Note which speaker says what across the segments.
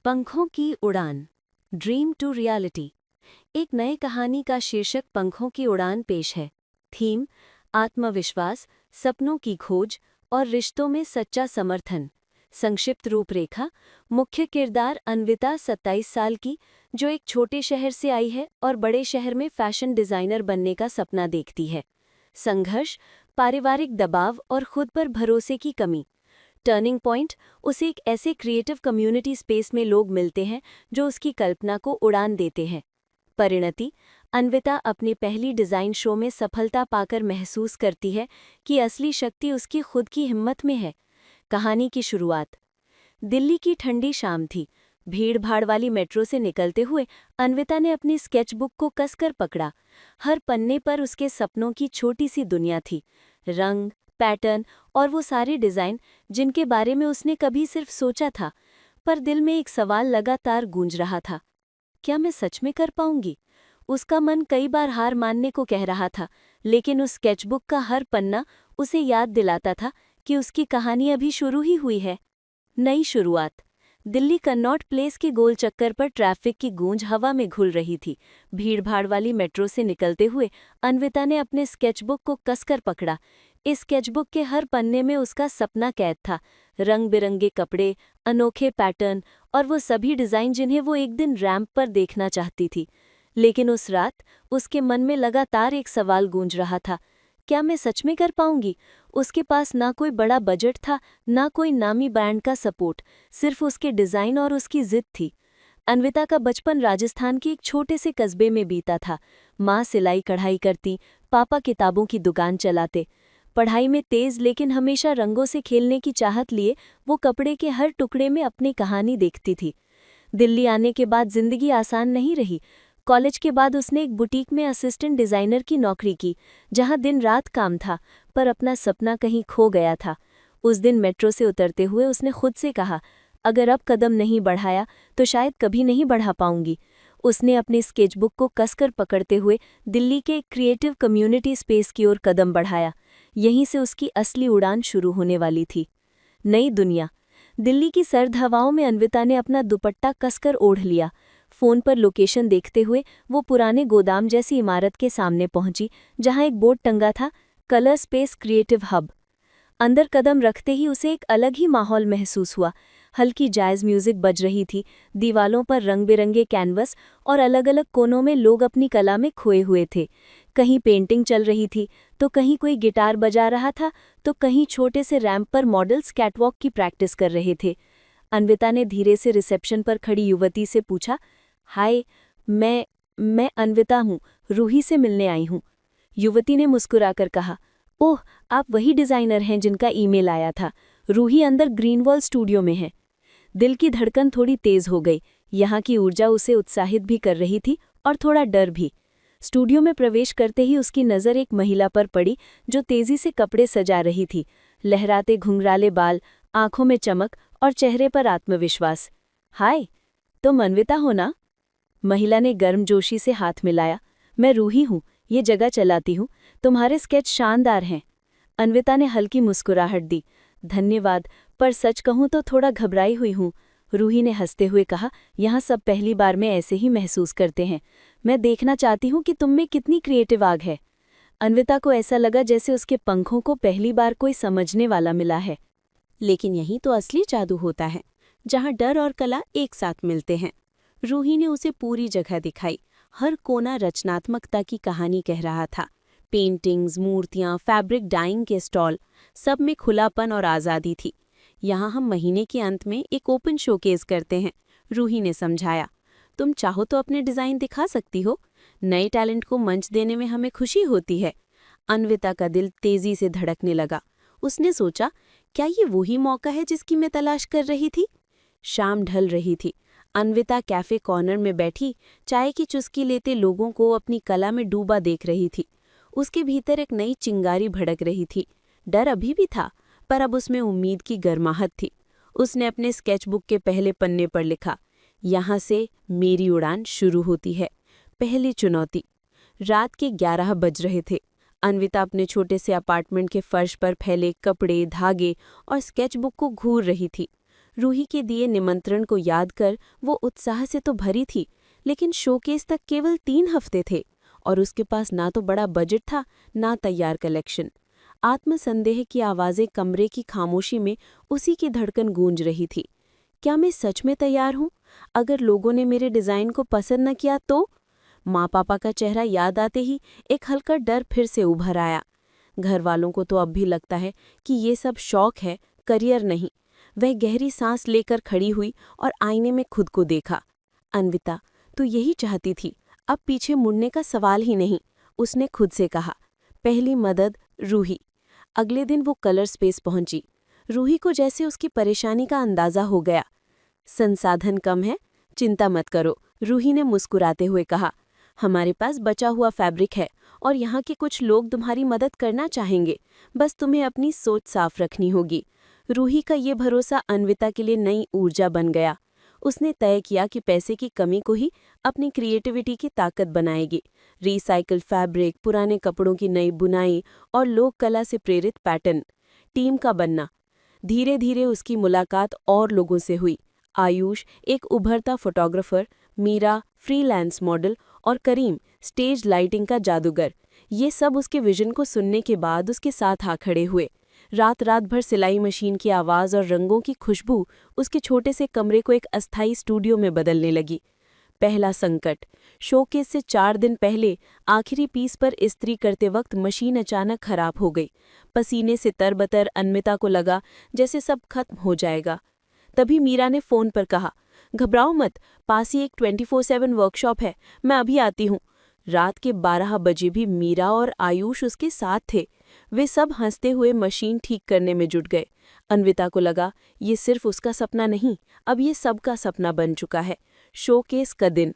Speaker 1: पंखों की उड़ान, ड्रीम टू रियलिटी। एक नए कहानी का शीर्षक पंखों की उड़ान पेश है। थीम, आत्मविश्वास, सपनों की खोज और रिश्तों में सच्चा समर्थन। संक्षिप्त रूपरेखा, मुख्य किरदार अन्विता 27 साल की, जो एक छोटे शहर से आई है और बड़े शहर में फैशन डिजाइनर बनने का सपना देखती है। संघर्ष, पारिवारिक दबाव और खुद पर भरोसे की कमी। टर्निंग पॉइंट, उसे एक ऐसे क्रिएटिव कम्युनिटी स्पेस में लोग मिलते हैं जो उसकी कल्पना को उड़ान देते हैं। परिणति, अन्विता अपनी पहली डिज़ाइन शो में सफलता पाकर महसूस करती है कि असली शक्ति उसकी खुद की हिम्मत में है। कहानी की शुरुआत, दिल्ली की ठंडी शाम थी। भीड़ भाड़ वाली मेट्रो से निकलते हुए अन्विता ने अपनी स्केचबुक को कसकर पकड़ा। हर पन्ने पर उसके सपनों की छोटी सी दुनिया थी। रंग, पैटर्न और वो सारे डिज़ाइन जिनके बारे में उसने कभी सिर्फ सोचा था। पर दिल में एक सवाल लगातार गूंज रहा था, क्या मैं सच में कर पाऊंगी? उसका मन कई बार हार मानने को कह रहा था, लेकिन उस स्केचबुक का हर पन्ना उसे याद दिलाता था कि उसकी कहानी अभी शुरू ही हुई है। नई शुरुआत, दिल्ली कनॉट प्लेस के गोल चक्कर पर ट्रैफिक की गूंज हवा में घुल रही थी। भीड़भाड़ वाली मेट्रो से निकलते हुए अन्विता ने अपने स्केचबुक को कसकर पकड़ा। इस स्केचबुक के हर पन्ने में उसका सपना कैद था। रंग बिरंगे कपड़े, अनोखे पैटर्न और वो सभी डिज़ाइन जिन्हें वो एक दिन रैंप पर देखना चाहती थी। लेकिन उस रात उसके मन में लगातार एक सवाल गूंज रहा था, क्या मैं सच में कर पाऊंगी? उसके पास ना कोई बड़ा बजट था, ना कोई नामी ब्रांड का सपोर्ट, सिर्फ उसके डिज़ाइन और उसकी जिद थी। अन्विता का बचपन राजस्थान के एक छोटे से कस्बे में बीता था। माँ सिलाई कढ़ाई करती, पापा किताबों की दुकान चलाते। पढ़ाई में तेज लेकिन हमेशा रंगों से खेलने की चाहत लिए वो कपड़े के हर टुकड़े में अपनी कहानी देखती थी। दिल्ली आने के बाद जिंदगी आसान नहीं रही। कॉलेज के बाद उसने एक बुटीक में असिस्टेंट डिज़ाइनर की नौकरी की, जहां दिन रात काम था, पर अपना सपना कहीं खो गया था। उस दिन मेट्रो से उतरते हुए उसने खुद से कहा, अगर अब कदम नहीं बढ़ाया तो शायद कभी नहीं बढ़ा पाऊंगी। उसने अपने स्केचबुक को कसकर पकड़ते हुए दिल्ली के एक क्रिएटिव कम्युनिटी स्पेस की ओर कदम बढ़ाया। यहीं से उसकी असली उड़ान शुरू होने वाली थी। नई दुनिया, दिल्ली की सर्द हवाओं में अन्विता ने अपना दुपट्टा कसकर ओढ़ लिया। फ़ोन पर लोकेशन देखते हुए वो पुराने गोदाम जैसी इमारत के सामने पहुंची, जहां एक बोर्ड टंगा था, कलर स्पेस क्रिएटिव हब। अंदर कदम रखते ही उसे एक अलग ही माहौल महसूस हुआ। हल्की जैज़ म्यूजिक बज रही थी, दीवालों पर रंग बिरंगे कैनवस और अलग अलग कोनों में लोग अपनी कला में खोए हुए थे। कहीं पेंटिंग चल रही थी, तो कहीं कोई गिटार बजा रहा था, तो कहीं छोटे से रैंप पर मॉडल्स कैटवॉक की प्रैक्टिस कर रहे थे। अन्विता ने धीरे से रिसेप्शन पर खड़ी युवती से पूछा, हाय, मैं अन्विता हूँ, रूही से मिलने आई हूँ। युवती ने मुस्कुराकर कहा, ओह, आप वही डिज़ाइनर हैं जिनका ईमेल आया था। रूही अंदर ग्रीनवॉल स्टूडियो में है। दिल की धड़कन थोड़ी तेज हो गई। यहाँ की ऊर्जा उसे उत्साहित भी कर रही थी और थोड़ा डर भी। स्टूडियो में प्रवेश करते ही उसकी नज़र एक महिला पर पड़ी जो तेजी से कपड़े सजा रही थी। लहराते घुंघराले बाल, आंखों में चमक और चेहरे पर आत्मविश्वास। हाय, तुम अन्विता हो ना? महिला ने गर्मजोशी से हाथ मिलाया। मैं रूही हूँ, ये जगह चलाती हूँ। तुम्हारे स्केच शानदार हैं। अन्विता ने हल्की मुस्कुराहट दी। धन्यवाद, पर सच कहूँ तो थोड़ा घबराई हुई हूँ। रूही ने हंसते हुए कहा, यहाँ सब पहली बार में ऐसे ही महसूस करते हैं। मैं देखना चाहती हूँ कि तुम में कितनी क्रिएटिव आग है। अन्विता को ऐसा लगा जैसे उसके पंखों को पहली बार कोई समझने वाला मिला है।
Speaker 2: लेकिन यही तो असली जादू होता है, जहाँ डर और कला एक साथ मिलते हैं। रूही ने उसे पूरी जगह दिखाई। हर कोना रचनात्मकता की कहानी कह रहा था। पेंटिंग्स, मूर्तियाँ, फैब्रिक डाइंग के स्टॉल, सब में खुलापन और आज़ादी थी। यहाँ हम महीने के अंत में एक ओपन शोकेस करते हैं, रूही ने समझाया। तुम चाहो तो अपने डिज़ाइन दिखा सकती हो। नए टैलेंट को मंच देने में हमें खुशी होती है। अन्विता का दिल तेजी से धड़कने लगा। उसने सोचा, क्या ये वही मौका है जिसकी मैं तलाश कर रही थी? शाम ढल रही थी। अन्विता कैफे कॉर्नर में बैठी चाय की चुस्की लेते लोगों को अपनी कला में डूबा देख रही थी। उसके भीतर एक नई चिंगारी भड़क रही थी। डर अभी भी था, पर अब उसमें उम्मीद की गर्माहट थी। उसने अपने स्केचबुक के पहले पन्ने पर लिखा, यहाँ से मेरी उड़ान शुरू होती है। पहली चुनौती। रात के 11 बज रहे थे। अन्विता अपने छोटे से अपार्टमेंट के फर्श पर फैले कपड़े, धागे और स्केचबुक को घूर रही थी। रूही के दिए निमंत्रण को याद कर वो उत्साह से तो भरी थी, लेकिन शोकेस तक केवल 3 हफ्ते थे और उसके पास ना तो बड़ा बजट था, ना तैयार कलेक्शन। आत्मसंदेह की आवाज़ें कमरे की खामोशी में उसी की धड़कन गूंज रही थी। क्या मैं सच में तैयार हूँ? अगर लोगों ने मेरे डिज़ाइन को पसंद न किया तो? माँ पापा का चेहरा याद आते ही एक हल्का डर फिर से उभर आया। घर वालों को तो अब भी लगता है कि ये सब शौक है, करियर नहीं। वह गहरी सांस लेकर खड़ी हुई और आईने में खुद को देखा। अन्विता, तू यही चाहती थी, अब पीछे मुड़ने का सवाल ही नहीं, उसने खुद से कहा। पहली मदद, रूही। अगले दिन वो कलर स्पेस पहुंची। रूही को जैसे उसकी परेशानी का अंदाजा हो गया। संसाधन कम है, चिंता मत करो, रूही ने मुस्कुराते हुए कहा। हमारे पास बचा हुआ फैब्रिक है और यहाँ के कुछ लोग तुम्हारी मदद करना चाहेंगे, बस तुम्हें अपनी सोच साफ रखनी होगी। रूही का ये भरोसा अन्विता के लिए नई ऊर्जा बन गया। उसने तय किया कि पैसे की कमी को ही अपनी क्रिएटिविटी की ताकत बनाएगी। रिसाइकल फैब्रिक, पुराने कपड़ों की नई बुनाई और लोक कला से प्रेरित पैटर्न। टीम का बनना। धीरे धीरे उसकी मुलाकात और लोगों से हुई। आयुष, एक उभरता फोटोग्राफर, मीरा, फ्रीलांस मॉडल और करीम, स्टेज लाइटिंग का जादूगर। ये सब उसके विजन को सुनने के बाद उसके साथ आ खड़े हुए। रात भर सिलाई मशीन की आवाज़ और रंगों की खुशबू उसके छोटे से कमरे को एक अस्थायी स्टूडियो में बदलने लगी। पहला संकट। शोकेस से 4 दिन पहले आखिरी पीस पर इस्त्री करते वक्त मशीन अचानक खराब हो गई। पसीने से तरबतर अन्विता को लगा जैसे सब खत्म हो जाएगा। तभी मीरा ने फ़ोन पर कहा, घबराओ मत, पास ही एक 24/7 वर्कशॉप है, मैं अभी आती हूँ। रात के 12 बजे भी मीरा और आयुष उसके साथ थे। वे सब हंसते हुए मशीन ठीक करने में जुट गए। अन्विता को लगा ये सिर्फ उसका सपना नहीं, अब ये सबका सपना बन चुका है। शोकेस का दिन।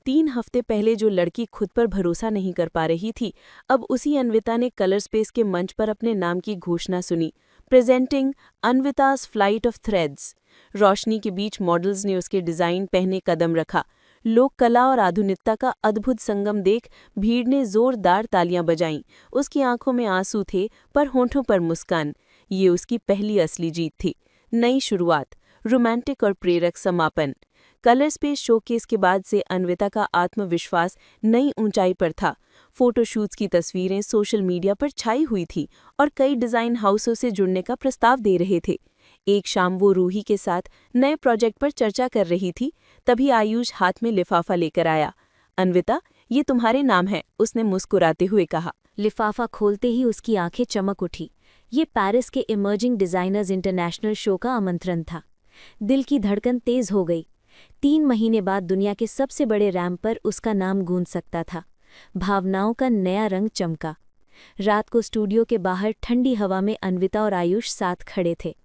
Speaker 2: 3 हफ्ते पहले जो लड़की खुद पर भरोसा नहीं कर पा रही थी, अब उसी अन्विता ने कलर स्पेस के मंच पर अपने नाम की घोषणा सुनी। Presenting Anvita's flight of threads. रोशनी के बीच मॉडल्स ने उसके डिज़ाइन पहने कदम रखा। लोक कला और आधुनिकता का अद्भुत संगम देख भीड़ ने जोरदार तालियां बजाईं। उसकी आंखों में आंसू थे पर होंठों पर मुस्कान। ये उसकी पहली असली जीत थी। नई शुरुआत, रोमांटिक और प्रेरक समापन। कलर स्पेस शोकेस के बाद से अन्विता का आत्मविश्वास नई ऊंचाई पर था। फोटोशूट्स की तस्वीरें सोशल मीडिया पर छाई हुई थी और कई डिज़ाइन हाउसों से जुड़ने का प्रस्ताव दे रहे थे। एक शाम वो रूही के साथ नए प्रोजेक्ट पर चर्चा कर रही थी, तभी आयुष हाथ में लिफाफा लेकर आया। अन्विता, ये तुम्हारे नाम है, उसने मुस्कुराते हुए कहा।
Speaker 1: लिफाफा खोलते ही उसकी आंखें चमक उठी। ये पेरिस के इमर्जिंग डिज़ाइनर्स इंटरनेशनल शो का आमंत्रण था। दिल की धड़कन तेज हो गई। 3 महीने बाद दुनिया के सबसे बड़े रैंप पर उसका नाम गूंज सकता था। भावनाओं का नया रंग चमका। रात को स्टूडियो के बाहर ठंडी हवा में अन्विता और आयुष साथ खड़े थे।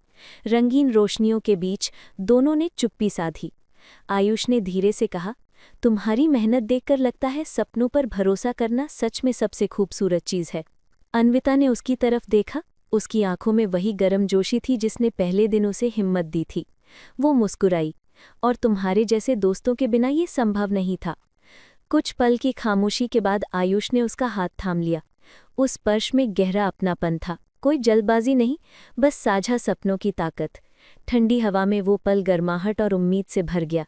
Speaker 1: रंगीन रोशनियों के बीच दोनों ने चुप्पी साधी। आयुष ने धीरे से कहा, तुम्हारी मेहनत देखकर लगता है सपनों पर भरोसा करना सच में सबसे खूबसूरत चीज़ है। अन्विता ने उसकी तरफ देखा। उसकी आंखों में वही गर्मजोशी थी जिसने पहले दिन उसे हिम्मत दी थी। वो मुस्कुराई, और तुम्हारे जैसे दोस्तों के बिना ये संभव नहीं था। कुछ पल की खामोशी के बाद आयुष ने उसका हाथ थाम लिया। उस स्पर्श में गहरा अपनापन था, कोई जल्दबाजी नहीं, बस साझा सपनों की ताकत। ठंडी हवा में वो पल गर्माहट और उम्मीद से भर गया।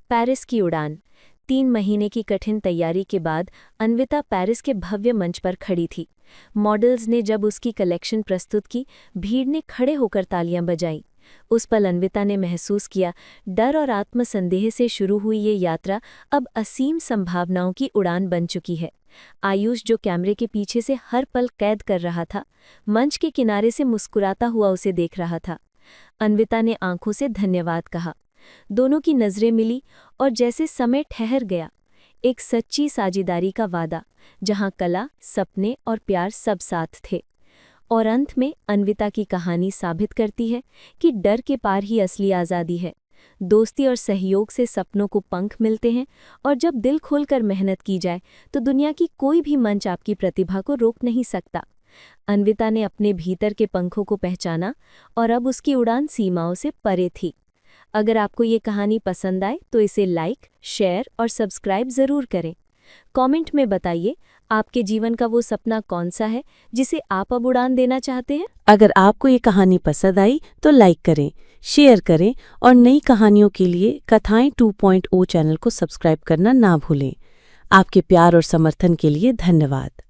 Speaker 1: पेरिस की उड़ान। 3 महीने की कठिन तैयारी के बाद अन्विता पेरिस के भव्य मंच पर खड़ी थी। मॉडल्स ने जब उसकी कलेक्शन प्रस्तुत की, भीड़ ने खड़े होकर तालियां बजाईं। उस पल अन्विता ने महसूस किया, डर और आत्मसंदेह से शुरू हुई ये यात्रा अब असीम संभावनाओं की उड़ान बन चुकी है। आयुष, जो कैमरे के पीछे से हर पल कैद कर रहा था, मंच के किनारे से मुस्कुराता हुआ उसे देख रहा था। अन्विता ने आंखों से धन्यवाद कहा। दोनों की नज़रें मिली और जैसे समय ठहर गया। एक सच्ची साझेदारी का वादा, जहां कला, सपने और प्यार सब साथ थे। और अंत में अन्विता की कहानी साबित करती है कि डर के पार ही असली आज़ादी है। दोस्ती और सहयोग से सपनों को पंख मिलते हैं, और जब दिल खोलकर मेहनत की जाए तो दुनिया की कोई भी मंच आपकी प्रतिभा को रोक नहीं सकता। अन्विता ने अपने भीतर के पंखों को पहचाना और अब उसकी उड़ान सीमाओं से परे थी। अगर आपको ये कहानी पसंद आए तो इसे लाइक, शेयर और सब्सक्राइब ज़रूर करें। कमेंट में बताइए, आपके जीवन का वो सपना कौन सा है जिसे आप अब उड़ान देना चाहते हैं।
Speaker 2: अगर आपको ये कहानी पसंद आई तो लाइक करें, शेयर करें और नई कहानियों के लिए कथाएं 2.0 चैनल को सब्सक्राइब करना ना भूलें। आपके प्यार और समर्थन के लिए धन्यवाद।